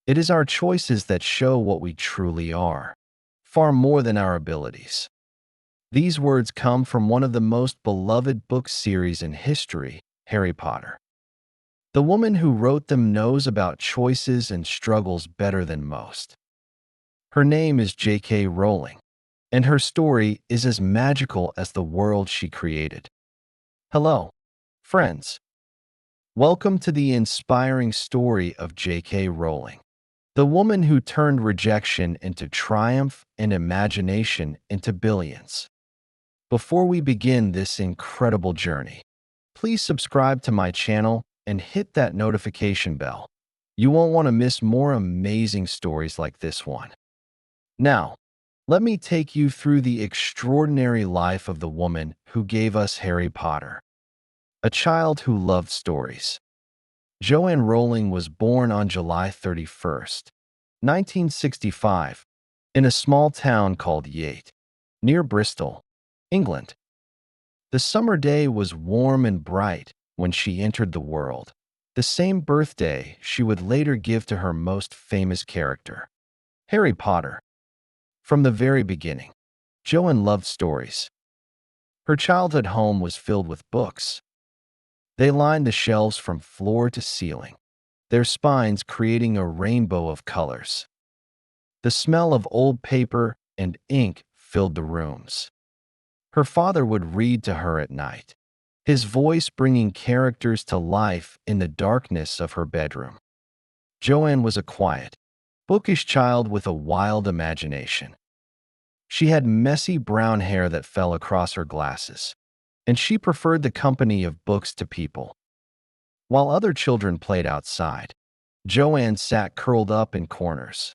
It is our choices that show what we truly are, far more than our abilities. These words come from one of the most beloved book series in history, Harry Potter. The woman who wrote them knows about choices and struggles better than most. Her name is J.K. Rowling, and her story is as magical as the world she created. Hello, friends. Welcome to the inspiring story of J.K. Rowling, the woman who turned rejection into triumph and imagination into billions. Before we begin this incredible journey, please subscribe to my channel and hit that notification bell. You won't want to miss more amazing stories like this one. Now, let me take you through the extraordinary life of the woman who gave us Harry Potter, a child who loved stories. Joanne Rowling was born on July 31st, 1965, in a small town called Yate, near Bristol, England. The summer day was warm and bright when she entered the world, the same birthday she would later give to her most famous character, Harry Potter. From the very beginning, Joanne loved stories. Her childhood home was filled with books. They lined the shelves from floor to ceiling, their spines creating a rainbow of colors. The smell of old paper and ink filled the rooms. Her father would read to her at night, his voice bringing characters to life in the darkness of her bedroom. Joanne was a quiet, bookish child with a wild imagination. She had messy brown hair that fell across her glasses, and she preferred the company of books to people. While other children played outside, Joanne sat curled up in corners,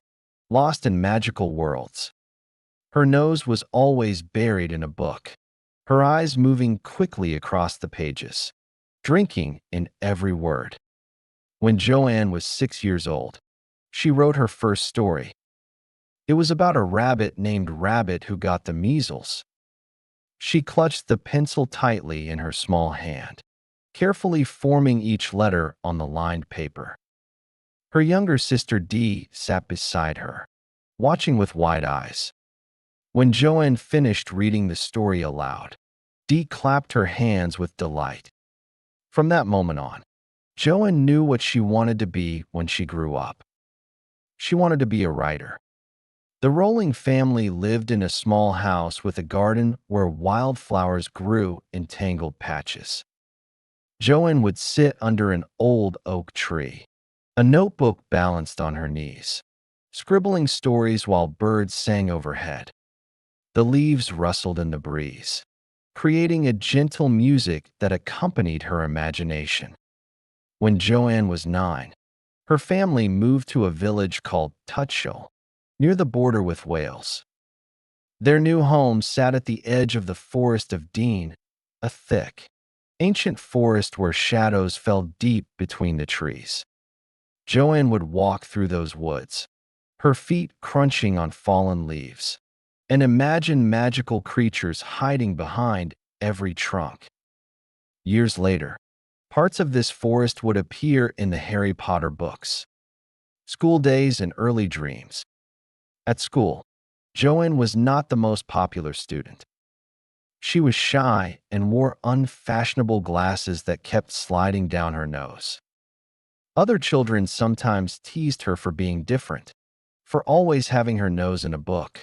lost in magical worlds. Her nose was always buried in a book, her eyes moving quickly across the pages, drinking in every word. When Joanne was 6 years old, she wrote her first story. It was about a rabbit named Rabbit who got the measles. She clutched the pencil tightly in her small hand, carefully forming each letter on the lined paper. Her younger sister Dee sat beside her, watching with wide eyes. When Joanne finished reading the story aloud, Dee clapped her hands with delight. From that moment on, Joanne knew what she wanted to be when she grew up. She wanted to be a writer. The Rowling family lived in a small house with a garden where wildflowers grew in tangled patches. Joanne would sit under an old oak tree, a notebook balanced on her knees, scribbling stories while birds sang overhead. The leaves rustled in the breeze, creating a gentle music that accompanied her imagination. When Joanne was 9, her family moved to a village called Tutshall, near the border with Wales. Their new home sat at the edge of the Forest of Dean, a thick, ancient forest where shadows fell deep between the trees. Joanne would walk through those woods, her feet crunching on fallen leaves, and imagine magical creatures hiding behind every trunk. Years later, parts of this forest would appear in the Harry Potter books. School days and early dreams. At school, Joanne was not the most popular student. She was shy and wore unfashionable glasses that kept sliding down her nose. Other children sometimes teased her for being different, for always having her nose in a book.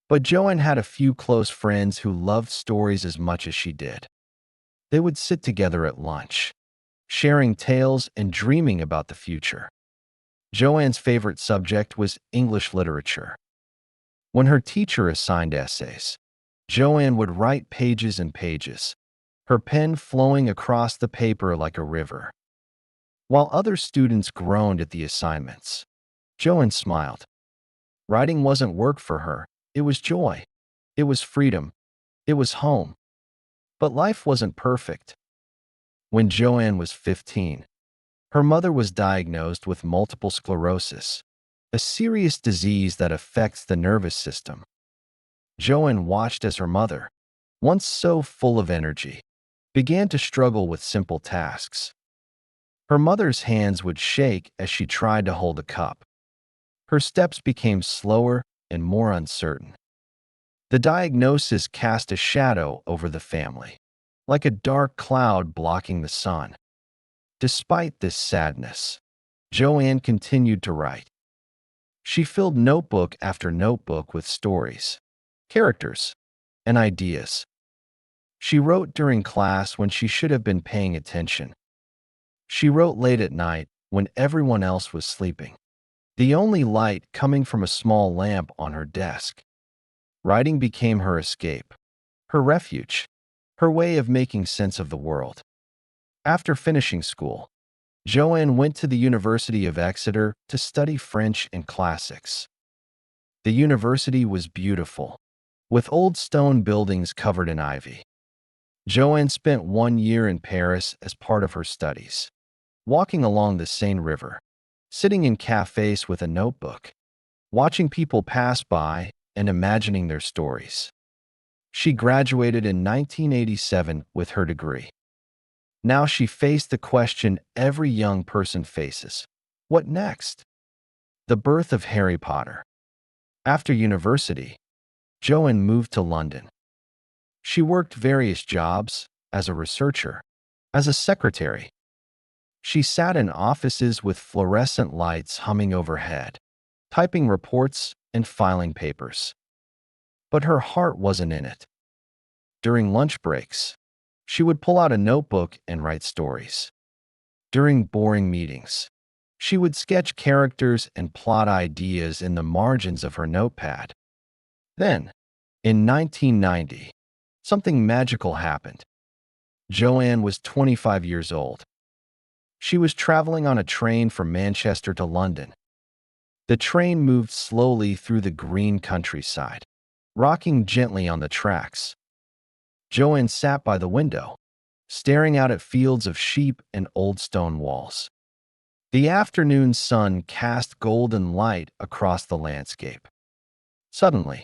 But Joanne had a few close friends who loved stories as much as she did. They would sit together at lunch, sharing tales and dreaming about the future. Joanne's favorite subject was English literature. When her teacher assigned essays, Joanne would write pages and pages, her pen flowing across the paper like a river. While other students groaned at the assignments, Joanne smiled. Writing wasn't work for her, it was joy. It was freedom. It was home. But life wasn't perfect. When Joanne was 15, her mother was diagnosed with multiple sclerosis, a serious disease that affects the nervous system. Joanne watched as her mother, once so full of energy, began to struggle with simple tasks. Her mother's hands would shake as she tried to hold a cup, Her steps became slower and more uncertain. The diagnosis cast a shadow over the family, like a dark cloud blocking the sun. Despite this sadness, Joanne continued to write. She filled notebook after notebook with stories, characters, and ideas. She wrote during class when she should have been paying attention. She wrote late at night when everyone else was sleeping, the only light coming from a small lamp on her desk. Writing became her escape, her refuge, her way of making sense of the world. After finishing school, Joanne went to the University of Exeter to study French and classics. The university was beautiful, with old stone buildings covered in ivy. Joanne spent 1 year in Paris as part of her studies, walking along the Seine River, sitting in cafes with a notebook, watching people pass by and imagining their stories. She graduated in 1987 with her degree. Now she faced the question every young person faces. What next? The birth of Harry Potter. After university, Joanne moved to London. She worked various jobs as a researcher, as a secretary. She sat in offices with fluorescent lights humming overhead, typing reports and filing papers. But her heart wasn't in it. During lunch breaks, she would pull out a notebook and write stories. During boring meetings, she would sketch characters and plot ideas in the margins of her notepad. Then, in 1990, something magical happened. Joanne was 25 years old. She was traveling on a train from Manchester to London. The train moved slowly through the green countryside, rocking gently on the tracks. Joanne sat by the window, staring out at fields of sheep and old stone walls. The afternoon sun cast golden light across the landscape. Suddenly,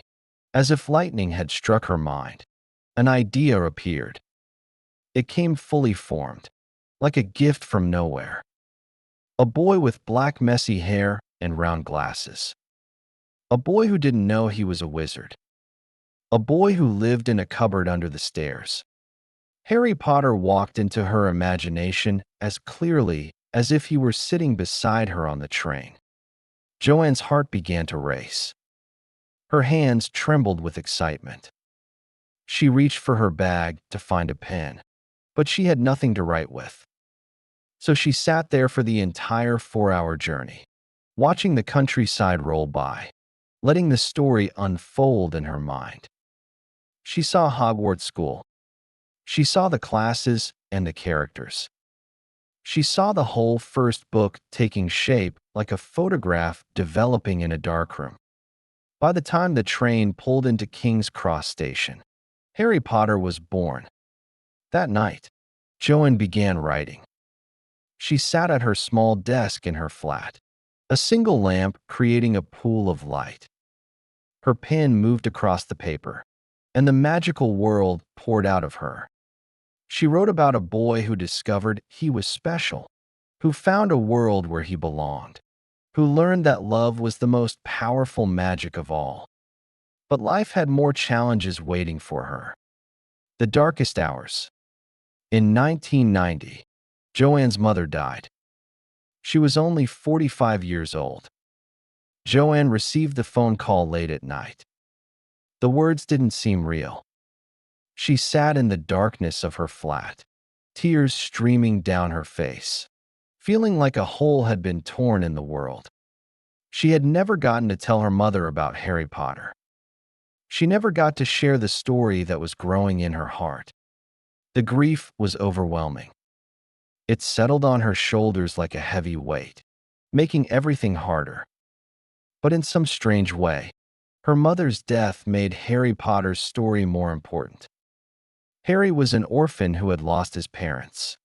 as if lightning had struck her mind, an idea appeared. It came fully formed, like a gift from nowhere. A boy with black messy hair and round glasses. A boy who didn't know he was a wizard. A boy who lived in a cupboard under the stairs. Harry Potter walked into her imagination as clearly as if he were sitting beside her on the train. Joanne's heart began to race. Her hands trembled with excitement. She reached for her bag to find a pen, but she had nothing to write with. So she sat there for the entire 4-hour journey, watching the countryside roll by, letting the story unfold in her mind. She saw Hogwarts School. She saw the classes and the characters. She saw the whole first book taking shape like a photograph developing in a darkroom. By the time the train pulled into King's Cross Station, Harry Potter was born. That night, Joanne began writing. She sat at her small desk in her flat, a single lamp creating a pool of light. Her pen moved across the paper, and the magical world poured out of her. She wrote about a boy who discovered he was special, who found a world where he belonged, who learned that love was the most powerful magic of all. But life had more challenges waiting for her. The darkest hours. In 1990, Joanne's mother died. She was only 45 years old. Joanne received the phone call late at night. The words didn't seem real. She sat in the darkness of her flat, tears streaming down her face, feeling like a hole had been torn in the world. She had never gotten to tell her mother about Harry Potter. She never got to share the story that was growing in her heart. The grief was overwhelming. It settled on her shoulders like a heavy weight, making everything harder. But in some strange way, her mother's death made Harry Potter's story more important. Harry was an orphan who had lost his parents.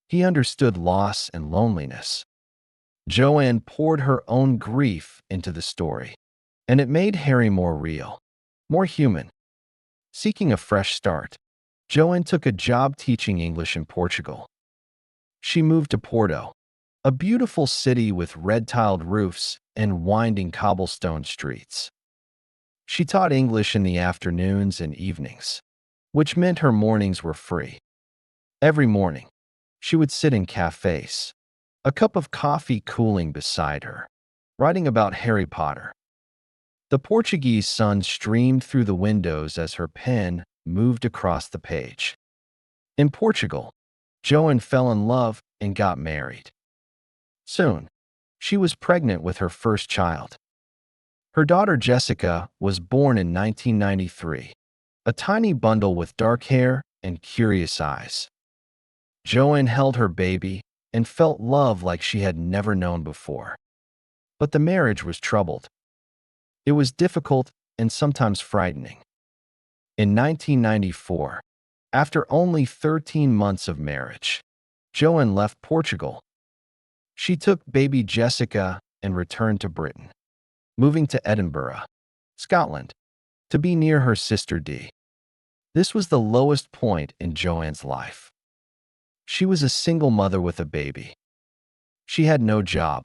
He understood loss and loneliness. Joanne poured her own grief into the story, and it made Harry more real, more human. Seeking a fresh start, Joanne took a job teaching English in Portugal. She moved to Porto, a beautiful city with red-tiled roofs and winding cobblestone streets. She taught English in the afternoons and evenings, which meant her mornings were free. Every morning, she would sit in cafes, a cup of coffee cooling beside her, writing about Harry Potter. The Portuguese sun streamed through the windows as her pen moved across the page. In Portugal, Joanne fell in love and got married. Soon, she was pregnant with her first child. Her daughter Jessica was born in 1993, a tiny bundle with dark hair and curious eyes. Joanne held her baby and felt love like she had never known before. But the marriage was troubled. It was difficult and sometimes frightening. In 1994, after only 13 months of marriage, Joanne left Portugal. She took baby Jessica and returned to Britain, moving to Edinburgh, Scotland, to be near her sister Dee. This was the lowest point in Joanne's life. She was a single mother with a baby. She had no job,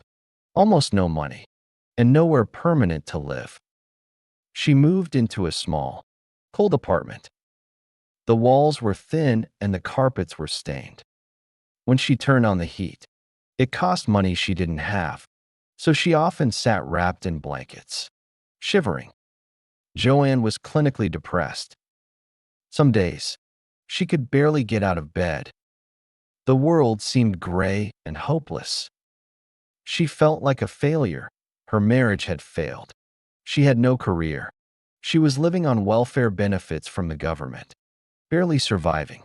almost no money, and nowhere permanent to live. She moved into a small, cold apartment. The walls were thin and the carpets were stained. When she turned on the heat, it cost money she didn't have, so she often sat wrapped in blankets, shivering. Joanne was clinically depressed. Some days, she could barely get out of bed. The world seemed gray and hopeless. She felt like a failure. Her marriage had failed. She had no career. She was living on welfare benefits from the government, barely surviving.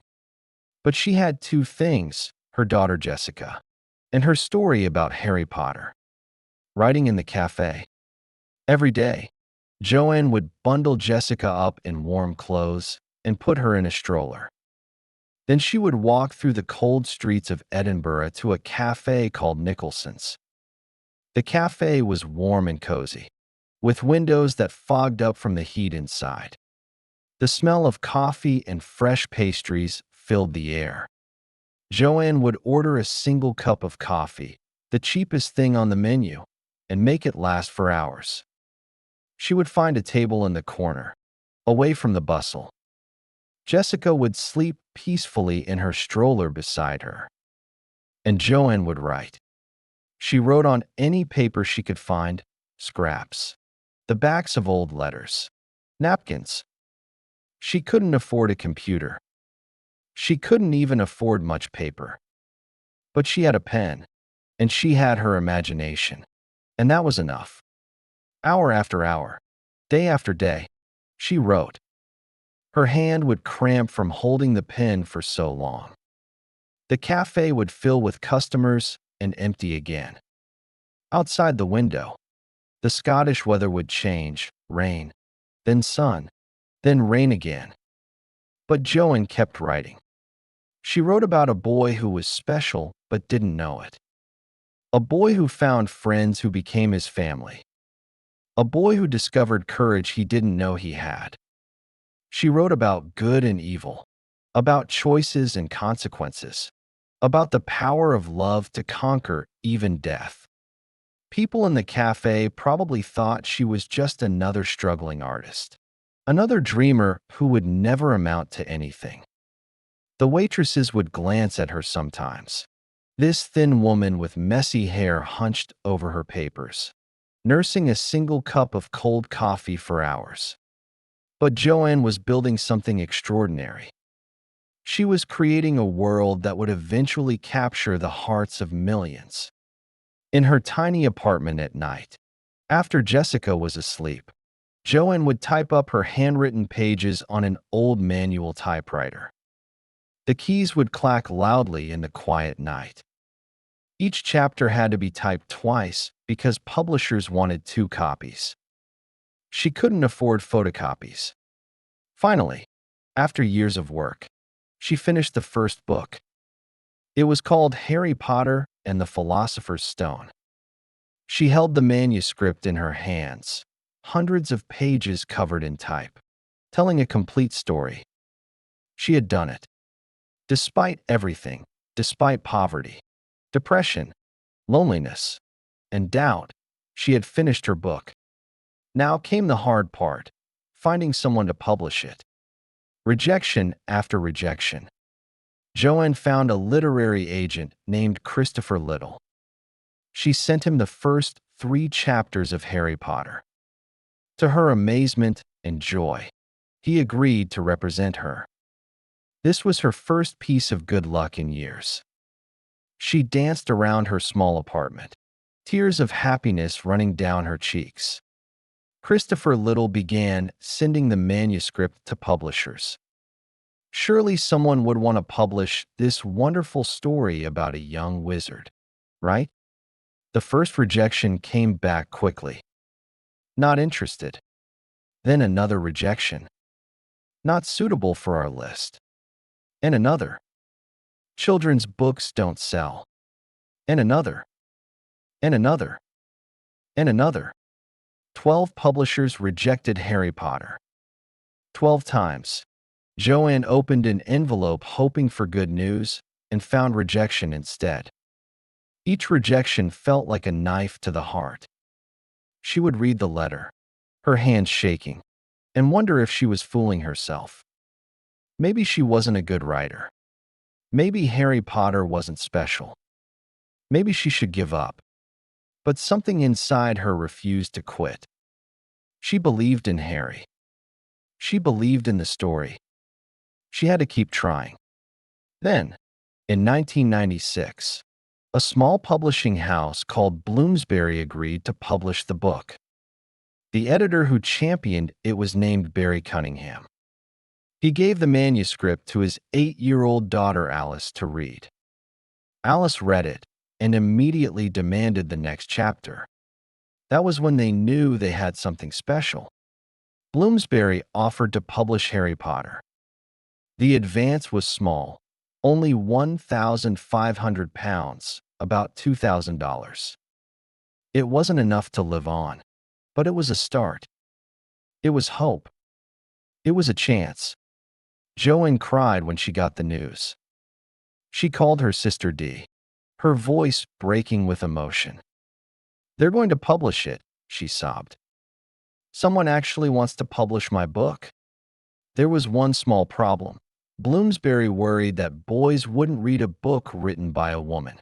But she had two things: her daughter Jessica, and her story about Harry Potter. Writing in the cafe. Every day, Joanne would bundle Jessica up in warm clothes and put her in a stroller. Then she would walk through the cold streets of Edinburgh to a cafe called Nicholson's. The cafe was warm and cozy, with windows that fogged up from the heat inside. The smell of coffee and fresh pastries filled the air. Joanne would order a single cup of coffee, the cheapest thing on the menu, and make it last for hours. She would find a table in the corner, away from the bustle. Jessica would sleep peacefully in her stroller beside her. And Joanne would write. She wrote on any paper she could find, scraps, the backs of old letters, napkins. She couldn't afford a computer. She couldn't even afford much paper. But she had a pen, and she had her imagination, and that was enough. Hour after hour, day after day, she wrote. Her hand would cramp from holding the pen for so long. The cafe would fill with customers and empty again. Outside the window, the Scottish weather would change, rain, then sun, then rain again. But Joanne kept writing. She wrote about a boy who was special but didn't know it. A boy who found friends who became his family. A boy who discovered courage he didn't know he had. She wrote about good and evil, about choices and consequences, about the power of love to conquer even death. People in the cafe probably thought she was just another struggling artist, another dreamer who would never amount to anything. The waitresses would glance at her sometimes. This thin woman with messy hair hunched over her papers, nursing a single cup of cold coffee for hours. But Joanne was building something extraordinary. She was creating a world that would eventually capture the hearts of millions. In her tiny apartment at night, after Jessica was asleep, Joanne would type up her handwritten pages on an old manual typewriter. The keys would clack loudly in the quiet night. Each chapter had to be typed twice because publishers wanted 2 copies. She couldn't afford photocopies. Finally, after years of work, she finished the first book. It was called Harry Potter and the Philosopher's Stone. She held the manuscript in her hands, hundreds of pages covered in type, telling a complete story. She had done it. Despite everything, despite poverty, depression, loneliness, and doubt. She had finished her book. Now came the hard part, finding someone to publish it. Rejection after rejection. Joanne found a literary agent named Christopher Little. She sent him the first 3 chapters of Harry Potter. To her amazement and joy, he agreed to represent her. This was her first piece of good luck in years. She danced around her small apartment, tears of happiness running down her cheeks. Christopher Little began sending the manuscript to publishers. Surely someone would want to publish this wonderful story about a young wizard, right? The first rejection came back quickly. Not interested. Then another rejection. Not suitable for our list. And another. Children's books don't sell. And another. And another. And another. 12 publishers rejected Harry Potter. 12 times. Joanne opened an envelope hoping for good news and found rejection instead. Each rejection felt like a knife to the heart. She would read the letter, her hands shaking, and wonder if she was fooling herself. Maybe she wasn't a good writer. Maybe Harry Potter wasn't special. Maybe she should give up. But something inside her refused to quit. She believed in Harry. She believed in the story. She had to keep trying. Then, in 1996, a small publishing house called Bloomsbury agreed to publish the book. The editor who championed it was named Barry Cunningham. He gave the manuscript to his 8-year-old daughter Alice to read. Alice read it and immediately demanded the next chapter. That was when they knew they had something special. Bloomsbury offered to publish Harry Potter. The advance was small, only £1,500, about $2,000. It wasn't enough to live on, but it was a start. It was hope. It was a chance. Joanne cried when she got the news. She called her sister Dee, her voice breaking with emotion. "They're going to publish it," she sobbed. "Someone actually wants to publish my book." There was one small problem. Bloomsbury worried that boys wouldn't read a book written by a woman.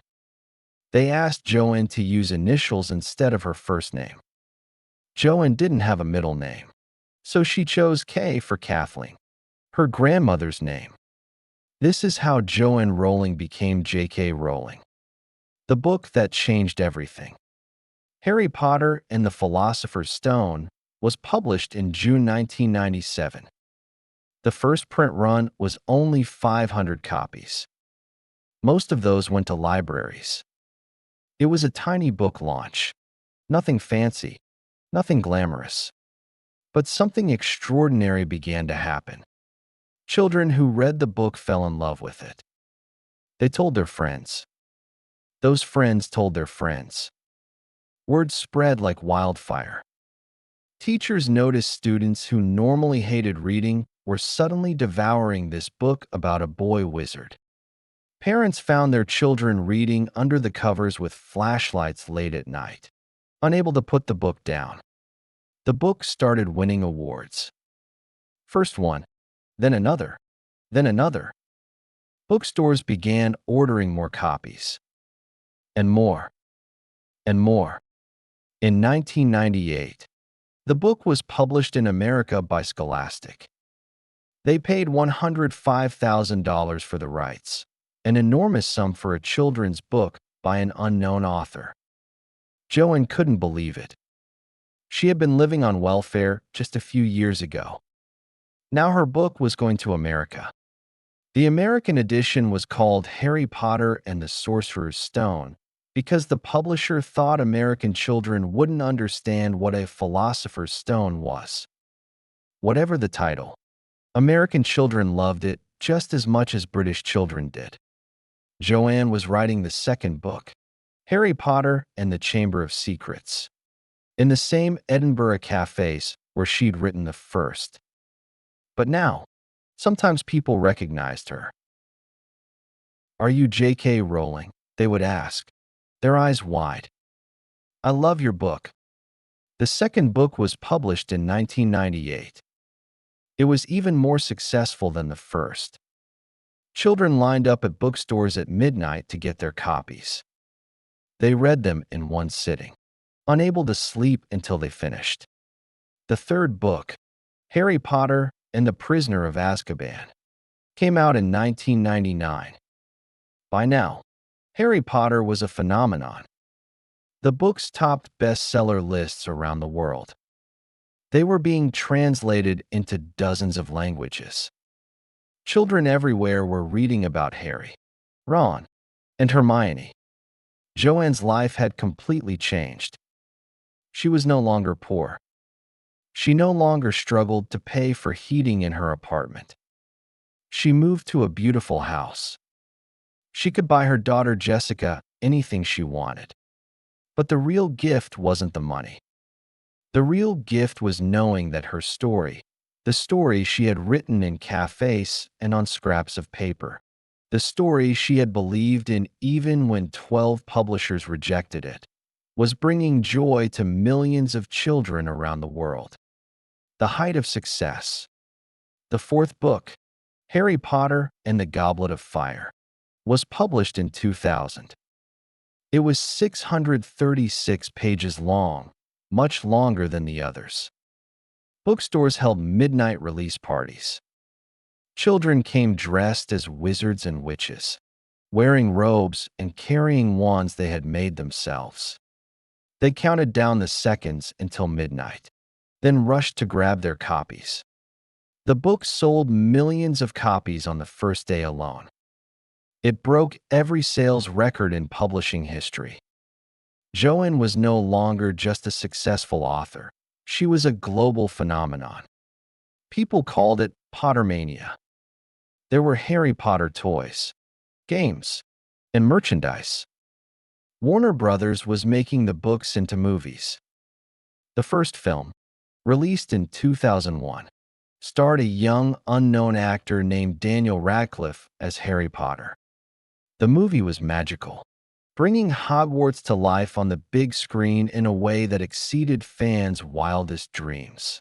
They asked Joanne to use initials instead of her first name. Joanne didn't have a middle name, so she chose K for Kathleen, her grandmother's name. This is how Joanne Rowling became J.K. Rowling, the book that changed everything. Harry Potter and the Philosopher's Stone was published in June 1997. The first print run was only 500 copies. Most of those went to libraries. It was a tiny book launch. Nothing fancy, nothing glamorous. But something extraordinary began to happen. Children who read the book fell in love with it. They told their friends. Those friends told their friends. Word spread like wildfire. Teachers noticed students who normally hated reading were suddenly devouring this book about a boy wizard. Parents found their children reading under the covers with flashlights late at night, unable to put the book down. The book started winning awards. First one, then another, then another. Bookstores began ordering more copies. And more. And more. In 1998, the book was published in America by Scholastic. They paid $105,000 for the rights, an enormous sum for a children's book by an unknown author. Joanne couldn't believe it. She had been living on welfare just a few years ago. Now her book was going to America. The American edition was called Harry Potter and the Sorcerer's Stone because the publisher thought American children wouldn't understand what a philosopher's stone was. Whatever the title, American children loved it just as much as British children did. Joanne was writing the second book, Harry Potter and the Chamber of Secrets, in the same Edinburgh cafes where she'd written the first. But now, sometimes people recognized her. "Are you J.K. Rowling?" they would ask. their eyes wide. I love your book. The second book was published in 1998. It was even more successful than the first. Children lined up at bookstores at midnight to get their copies. They read them in one sitting, unable to sleep until they finished. The third book, Harry Potter and the Prisoner of Azkaban, came out in 1999. By now, Harry Potter was a phenomenon. The books topped bestseller lists around the world. They were being translated into dozens of languages. Children everywhere were reading about Harry, Ron, and Hermione. Joanne's life had completely changed. She was no longer poor. She no longer struggled to pay for heating in her apartment. She moved to a beautiful house. She could buy her daughter Jessica anything she wanted. But the real gift wasn't the money. The real gift was knowing that her story, the story she had written in cafes and on scraps of paper, the story she had believed in even when 12 publishers rejected it, was bringing joy to millions of children around the world. The height of success. The fourth book, Harry Potter and the Goblet of Fire, was published in 2000. It was 636 pages long, much longer than the others. Bookstores held midnight release parties. Children came dressed as wizards and witches, wearing robes and carrying wands they had made themselves. They counted down the seconds until midnight, then rushed to grab their copies. The book sold millions of copies on the first day alone. It broke every sales record in publishing history. Joanne was no longer just a successful author. She was a global phenomenon. People called it Pottermania. There were Harry Potter toys, games, and merchandise. Warner Brothers was making the books into movies. The first film, released in 2001, starred a young, unknown actor named Daniel Radcliffe as Harry Potter. The movie was magical, bringing Hogwarts to life on the big screen in a way that exceeded fans' wildest dreams.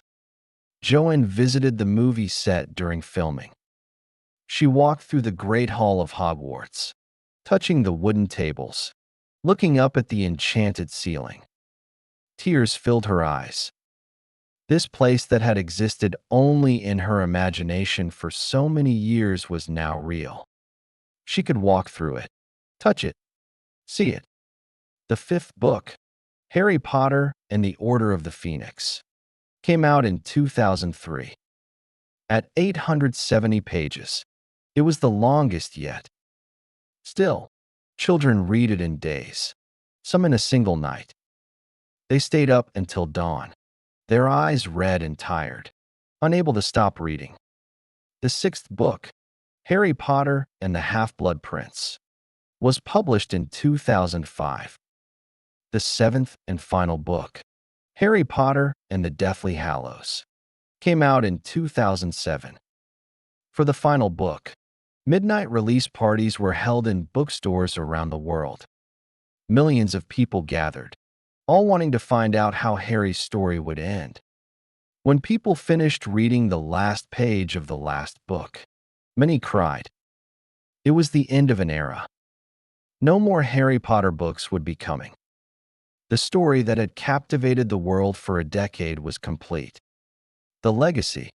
Joanne visited the movie set during filming. She walked through the Great Hall of Hogwarts, touching the wooden tables, looking up at the enchanted ceiling. Tears filled her eyes. This place that had existed only in her imagination for so many years was now real. She could walk through it, touch it, see it. The fifth book, Harry Potter and the Order of the Phoenix, came out in 2003. At 870 pages, it was the longest yet. Still, children read it in days, some in a single night. They stayed up until dawn, their eyes red and tired, unable to stop reading. The sixth book, Harry Potter and the Half-Blood Prince, was published in 2005. The seventh and final book, Harry Potter and the Deathly Hallows, came out in 2007. For the final book, midnight release parties were held in bookstores around the world. Millions of people gathered, all wanting to find out how Harry's story would end. When people finished reading the last page of the last book, many cried. It was the end of an era. No more Harry Potter books would be coming. The story that had captivated the world for a decade was complete. The legacy.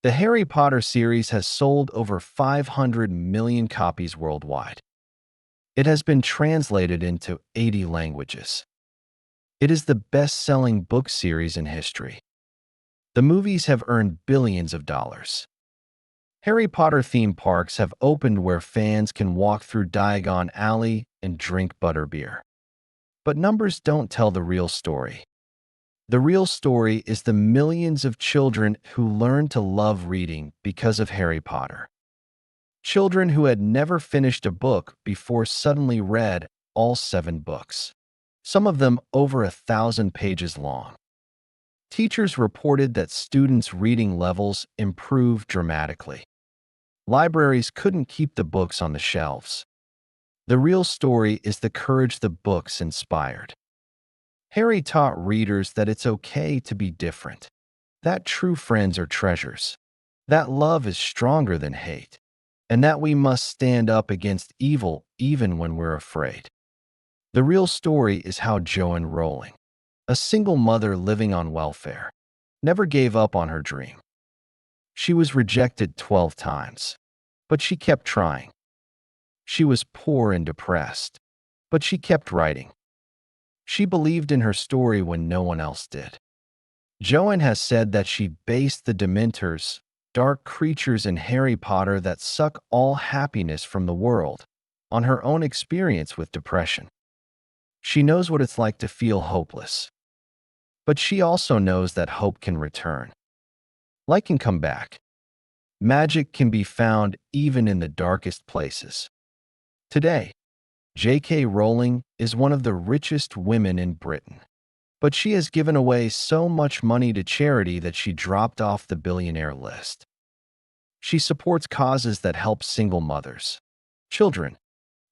The Harry Potter series has sold over 500 million copies worldwide. It has been translated into 80 languages. It is the best-selling book series in history. The movies have earned billions of dollars. Harry Potter theme parks have opened where fans can walk through Diagon Alley and drink butterbeer. But numbers don't tell the real story. The real story is the millions of children who learned to love reading because of Harry Potter. Children who had never finished a book before suddenly read all 7 books, some of them over 1,000 pages long. Teachers reported that students' reading levels improved dramatically. Libraries couldn't keep the books on the shelves. The real story is the courage the books inspired. Harry taught readers that it's okay to be different, that true friends are treasures, that love is stronger than hate, and that we must stand up against evil even when we're afraid. The real story is how Joanne Rowling, a single mother living on welfare, never gave up on her dream. She was rejected 12 times, but she kept trying. She was poor and depressed, but she kept writing. She believed in her story when no one else did. Joanne has said that she based the Dementors, dark creatures in Harry Potter that suck all happiness from the world, on her own experience with depression. She knows what it's like to feel hopeless. But she also knows that hope can return. Light can come back. Magic can be found even in the darkest places. Today, J.K. Rowling is one of the richest women in Britain. But she has given away so much money to charity that she dropped off the billionaire list. She supports causes that help single mothers, children,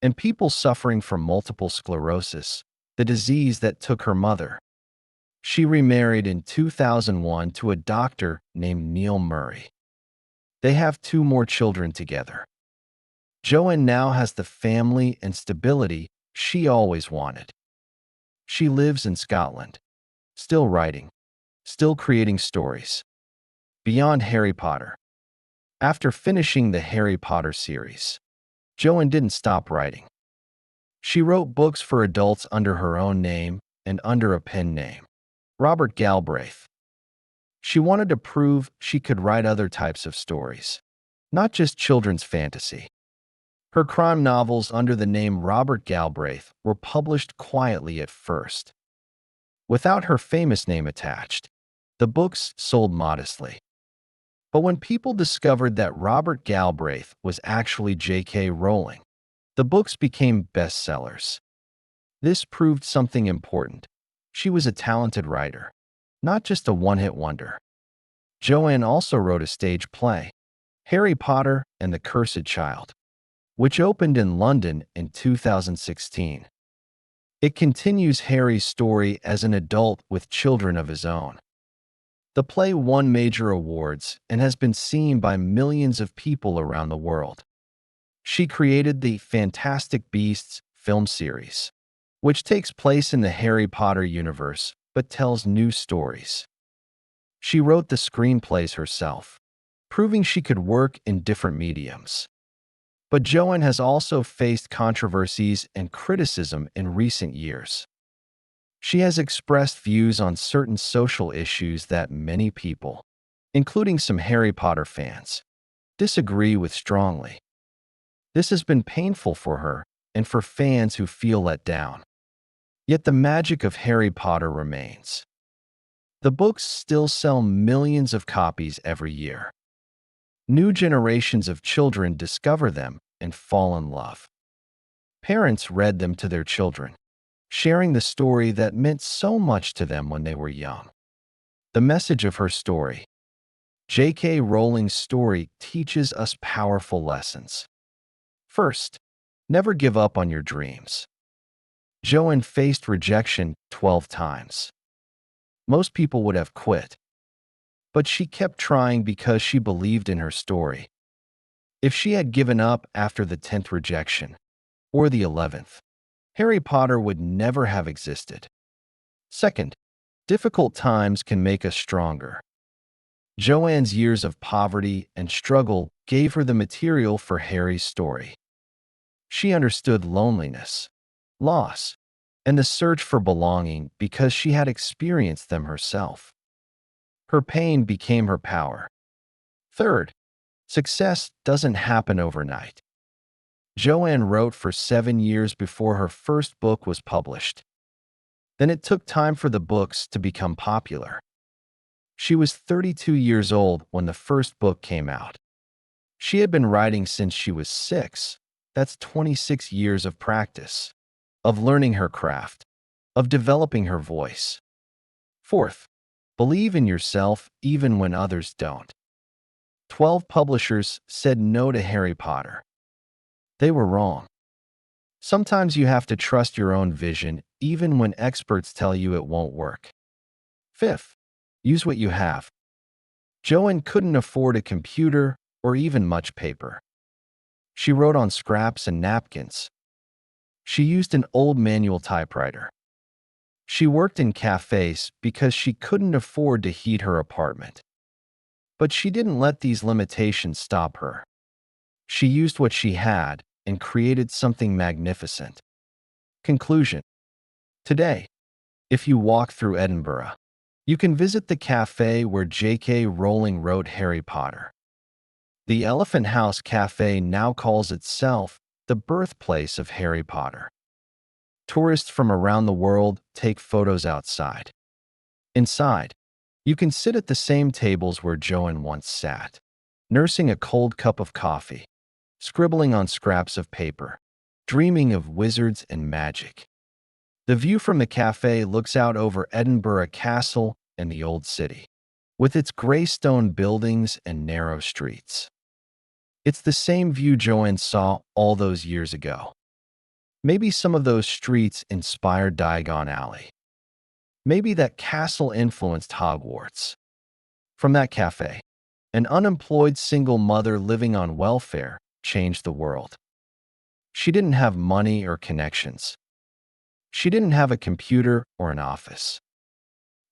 and people suffering from multiple sclerosis, the disease that took her mother. She remarried in 2001 to a doctor named Neil Murray. They have 2 more children together. Joanne now has the family and stability she always wanted. She lives in Scotland, still writing, still creating stories. Beyond Harry Potter. After finishing the Harry Potter series, Joanne didn't stop writing. She wrote books for adults under her own name and under a pen name, Robert Galbraith. She wanted to prove she could write other types of stories, not just children's fantasy. Her crime novels under the name Robert Galbraith were published quietly at first. Without her famous name attached, the books sold modestly. But when people discovered that Robert Galbraith was actually J.K. Rowling, the books became bestsellers. This proved something important. She was a talented writer, not just a one-hit wonder. Joanne also wrote a stage play, Harry Potter and the Cursed Child, which opened in London in 2016. It continues Harry's story as an adult with children of his own. The play won major awards and has been seen by millions of people around the world. She created the Fantastic Beasts film series, which takes place in the Harry Potter universe but tells new stories. She wrote the screenplays herself, proving she could work in different mediums. But Joanne has also faced controversies and criticism in recent years. She has expressed views on certain social issues that many people, including some Harry Potter fans, disagree with strongly. This has been painful for her and for fans who feel let down. Yet the magic of Harry Potter remains. The books still sell millions of copies every year. New generations of children discover them and fall in love. Parents read them to their children, sharing the story that meant so much to them when they were young. The message of her story. J.K. Rowling's story teaches us powerful lessons. First, never give up on your dreams. Joanne faced rejection 12 times. Most people would have quit, but she kept trying because she believed in her story. If she had given up after the 10th rejection, or the 11th, Harry Potter would never have existed. Second, difficult times can make us stronger. Joanne's years of poverty and struggle gave her the material for Harry's story. She understood loneliness, loss, and the search for belonging because she had experienced them herself. Her pain became her power. Third, success doesn't happen overnight. Joanne wrote for 7 years before her first book was published. Then it took time for the books to become popular. She was 32 years old when the first book came out. She had been writing since she was 6. That's 26 years of practice, of learning her craft, of developing her voice. Fourth, believe in yourself even when others don't. 12 publishers said no to Harry Potter. They were wrong. Sometimes you have to trust your own vision, even when experts tell you it won't work. Fifth, use what you have. Joanne couldn't afford a computer or even much paper. She wrote on scraps and napkins. She used an old manual typewriter. She worked in cafes because she couldn't afford to heat her apartment. But she didn't let these limitations stop her. She used what she had and created something magnificent. Conclusion. Today, if you walk through Edinburgh, you can visit the cafe where J.K. Rowling wrote Harry Potter. The Elephant House Cafe now calls itself the birthplace of Harry Potter. Tourists from around the world take photos outside. Inside, you can sit at the same tables where Joanne once sat, nursing a cold cup of coffee, scribbling on scraps of paper, dreaming of wizards and magic. The view from the cafe looks out over Edinburgh Castle and the Old City, with its gray stone buildings and narrow streets. It's the same view Joanne saw all those years ago. Maybe some of those streets inspired Diagon Alley. Maybe that castle influenced Hogwarts. From that cafe, an unemployed single mother living on welfare changed the world. She didn't have money or connections. She didn't have a computer or an office.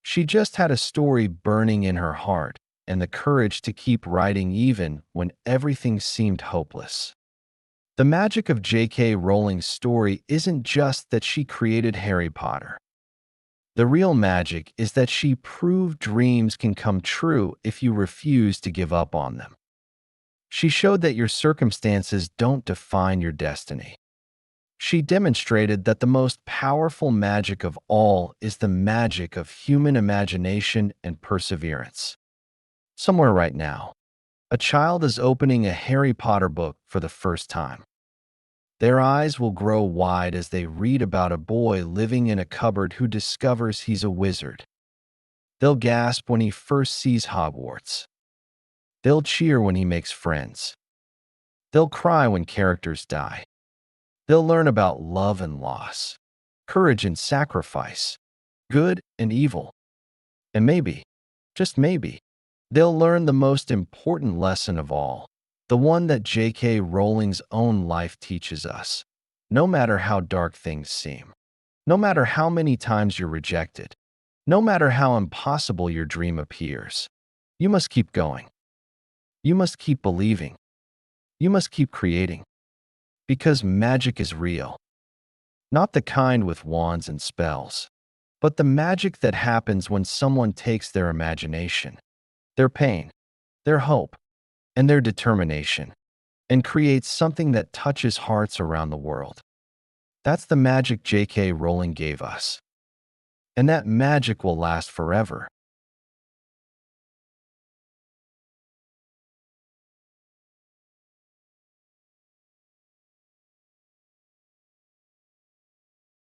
She just had a story burning in her heart and the courage to keep writing even when everything seemed hopeless. The magic of J.K. Rowling's story isn't just that she created Harry Potter. The real magic is that she proved dreams can come true if you refuse to give up on them. She showed that your circumstances don't define your destiny. She demonstrated that the most powerful magic of all is the magic of human imagination and perseverance. Somewhere right now, a child is opening a Harry Potter book for the first time. Their eyes will grow wide as they read about a boy living in a cupboard who discovers he's a wizard. They'll gasp when he first sees Hogwarts. They'll cheer when he makes friends. They'll cry when characters die. They'll learn about love and loss, courage and sacrifice, good and evil. And maybe, just maybe, they'll learn the most important lesson of all, the one that J.K. Rowling's own life teaches us. No matter how dark things seem, no matter how many times you're rejected, no matter how impossible your dream appears, you must keep going. You must keep believing. You must keep creating. Because magic is real. Not the kind with wands and spells, but the magic that happens when someone takes their imagination, their pain, their hope, and their determination, and creates something that touches hearts around the world. That's the magic J.K. Rowling gave us. And that magic will last forever.